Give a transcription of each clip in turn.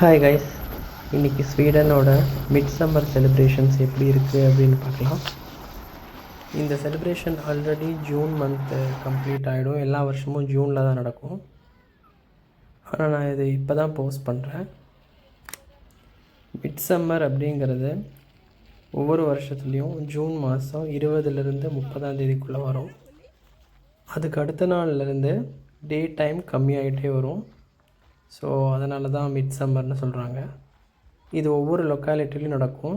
Hi guys, இன்றைக்கி ஸ்வீடனோட mid summer celebrations எப்படி இருக்குது அப்படின்னு பார்க்கலாம். இந்த celebration already June month complete ஆகிடும். எல்லா வருஷமும் ஜூனில் தான் நடக்கும். ஆனால் நான் இது இப்போ தான் போஸ்ட் பண்ணுறேன். மிட் சம்மர் அப்படிங்கிறது ஒவ்வொரு வருஷத்துலேயும் ஜூன் மாதம் 20லேருந்து 30 வரும். அதுக்கு அடுத்த நாள்லேருந்து டே டைம் கம்மியாகிட்டே வரும். ஸோ அதனால தான் மிட் சம்மர்னு சொல்கிறாங்க. இது ஒவ்வொரு லொக்காலிட்டிலையும் நடக்கும்.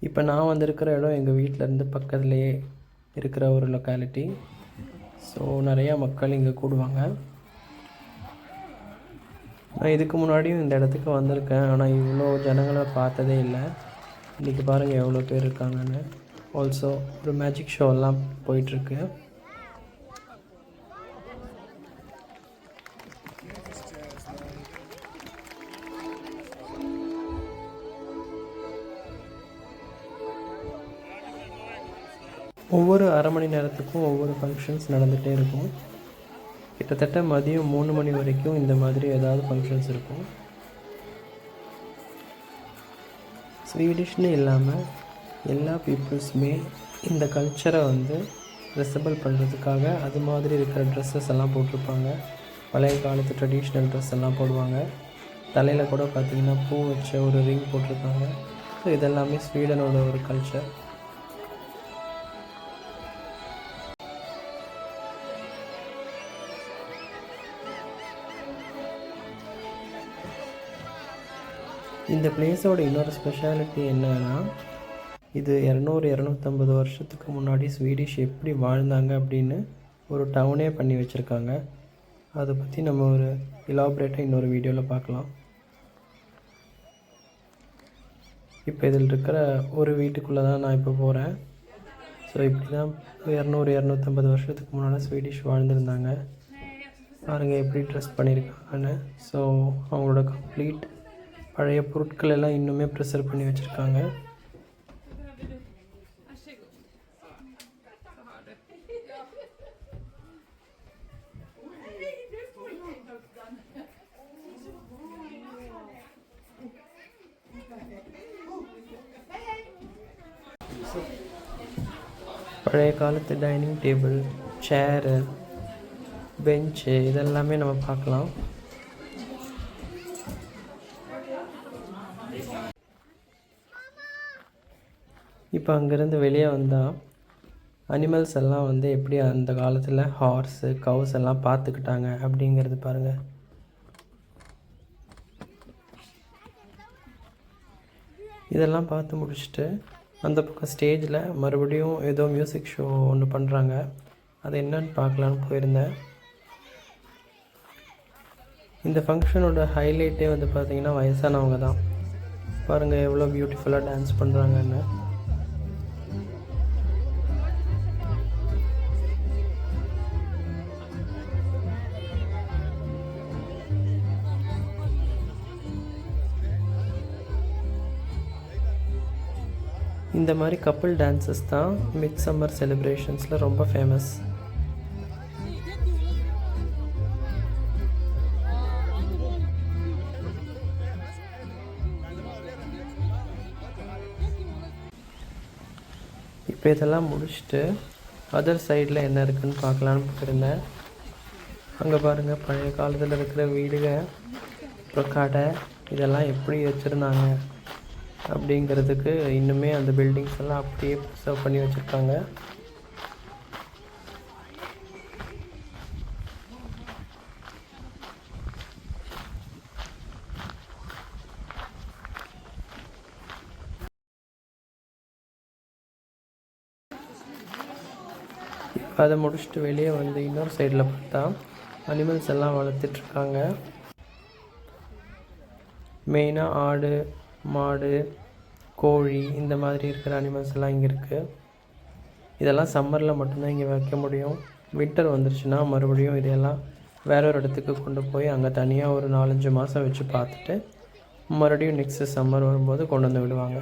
இப்போ நான் வந்திருக்கிற இடம் எங்கள் வீட்டிலேருந்து பக்கத்துலேயே இருக்கிற ஒரு லொக்காலிட்டி. ஸோ நிறையா மக்கள் இங்கே கூடுவாங்க. நான் இதுக்கு முன்னாடியும் இந்த இடத்துக்கு வந்திருக்கேன், ஆனால் இவ்வளோ ஜனங்களை பார்த்ததே இல்லை. இன்றைக்கி பாருங்கள் எவ்வளோ பேர் இருக்காங்கன்னு. ஆல்சோ ஒரு மேஜிக் ஷோலாம் போயிட்டுருக்கு. ஒவ்வொரு அரை மணி நேரத்துக்கும் ஒவ்வொரு ஃபங்க்ஷன்ஸ் நடந்துகிட்டே இருக்கும். கிட்டத்தட்ட மதியம் 3 மணி வரைக்கும் இந்த மாதிரி ஏதாவது ஃபங்க்ஷன்ஸ் இருக்கும். ஸ்வீடிஷ்னு இல்லாமல் எல்லா பீப்புள்ஸுமே இந்த கல்ச்சரை ரெசபிள் பண்ணுறதுக்காக அது மாதிரி இருக்கிற ட்ரெஸ்ஸஸ் எல்லாம் போட்டிருப்பாங்க. பழைய காலத்து ட்ரெடிஷ்னல் ட்ரெஸ் எல்லாம் போடுவாங்க. தலையில் கூட பார்த்திங்கன்னா பூ வச்ச ஒரு ரிங் போட்டிருப்பாங்க. ஸோ இதெல்லாமே ஸ்வீடனோட ஒரு கல்ச்சர். இந்த பிளேஸோட இன்னொரு ஸ்பெஷாலிட்டி என்னன்னா, இது 200-250 வருஷத்துக்கு முன்னாடி ஸ்வீடிஷ் எப்படி வாழ்ந்தாங்க அப்படின்னு ஒரு டவுனே பண்ணி வச்சுருக்காங்க. அதை பற்றி நம்ம ஒரு இலாபரேட்டாக இன்னொரு வீடியோவில் பார்க்கலாம். இப்போ இதில் இருக்கிற ஒரு வீட்டுக்குள்ளே தான் நான் இப்போ போகிறேன். ஸோ இப்படி தான் 200-250 வருஷத்துக்கு முன்னால் ஸ்வீடிஷ் வாழ்ந்துருந்தாங்க. பாருங்கள் எப்படி ட்ரெஸ் பண்ணியிருக்காங்கன்னு. ஸோ அவங்களோட கம்ப்ளீட் பழைய பொருட்கள் எல்லாம் இன்னுமே ப்ரிசர்வ் பண்ணி வச்சுருக்காங்க. பழைய காலத்து டைனிங் டேபிள், சேரு, பெஞ்சு இதெல்லாமே நம்ம பார்க்கலாம். இப்போ அங்கேருந்து வெளியே வந்தால் அனிமல்ஸ் எல்லாம் எப்படி அந்த காலத்தில் ஹார்ஸு, கவுஸ் எல்லாம் பார்த்துக்கிட்டாங்க அப்படிங்கிறது பாருங்கள். இதெல்லாம் பார்த்து முடிச்சுட்டு அந்த பக்கம் ஸ்டேஜில் மறுபடியும் ஏதோ மியூசிக் ஷோ ஒன்று பண்ணுறாங்க. அது என்னன்னு பார்க்கலான்னு போயிருந்தேன். இந்த ஃபங்க்ஷனோட ஹைலைட்டே பார்த்திங்கன்னா வயசானவங்க தான். பாருங்கள் எவ்வளோ பியூட்டிஃபுல்லாக டான்ஸ் பண்ணுறாங்கன்னு. இந்த மாதிரி கப்புள் டான்ஸஸ் தான் மிட் சம்மர் செலிப்ரேஷன்ஸில் ரொம்ப ஃபேமஸ். இப்போ இதெல்லாம் முடிச்சுட்டு அதர் சைடில் என்ன இருக்குதுன்னு பார்க்கலான்னு போயிருந்தேன். அங்கே பாருங்கள் பழைய காலத்தில் இருக்கிற வீடுங்க, அப்புறம் கடை இதெல்லாம் எப்படி வச்சுருந்தாங்க அப்படிங்கிறதுக்கு இன்னுமே அந்த பில்டிங்ஸ் எல்லாம் அப்படியே ப்ரிசர்வ் பண்ணி வச்சுருக்காங்க. இப்போ அதை முடிச்சுட்டு வெளியே இன்னொரு சைடில் பார்த்தா அனிமல்ஸ் எல்லாம் வளர்த்துட்ருக்காங்க. மெயினாக ஆடு, மாடு, கோழி இந்த மாதிரி இருக்கிற அனிமல்ஸ் எல்லாம் இங்கே இருக்குது. இதெல்லாம் சம்மரில் மட்டும்தான் இங்கே வைக்க முடியும். வின்டர் வந்துருச்சுன்னா மறுபடியும் இதையெல்லாம் வேற ஒரு இடத்துக்கு கொண்டு போய் அங்கே தனியாக ஒரு 4-5 மாதம் வச்சு பார்த்துட்டு மறுபடியும் நெக்ஸ்ட்டு சம்மர் வரும்போது கொண்டு வந்து விடுவாங்க.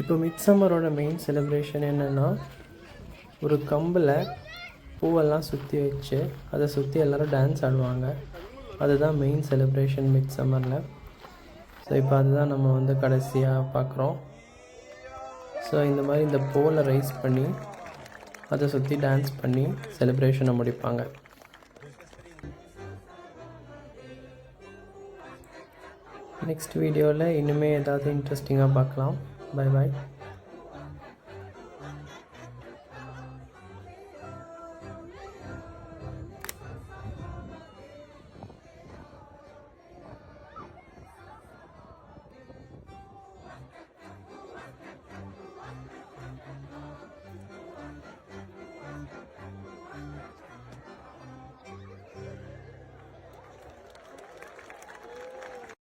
இப்போ மிட்சம்மரோட மெயின் செலிப்ரேஷன் என்னென்னா, ஒரு கம்பில் பூவெல்லாம் சுற்றி வச்சு அதை சுற்றி எல்லோரும் டான்ஸ் ஆடுவாங்க. அதுதான் மெயின் செலிப்ரேஷன் மிட்சம்மரில். ஸோ இப்போ அதுதான் நம்ம வந்து கடைசியாக பார்க்குறோம். ஸோ இந்த மாதிரி இந்த போலை ரைஸ் பண்ணி அதை சுற்றி டான்ஸ் பண்ணி செலிப்ரேஷனை முடிப்பாங்க. நெக்ஸ்ட் வீடியோவில் இனிமேல் ஏதாவது இன்ட்ரெஸ்டிங்காக பார்க்கலாம். Bye bye.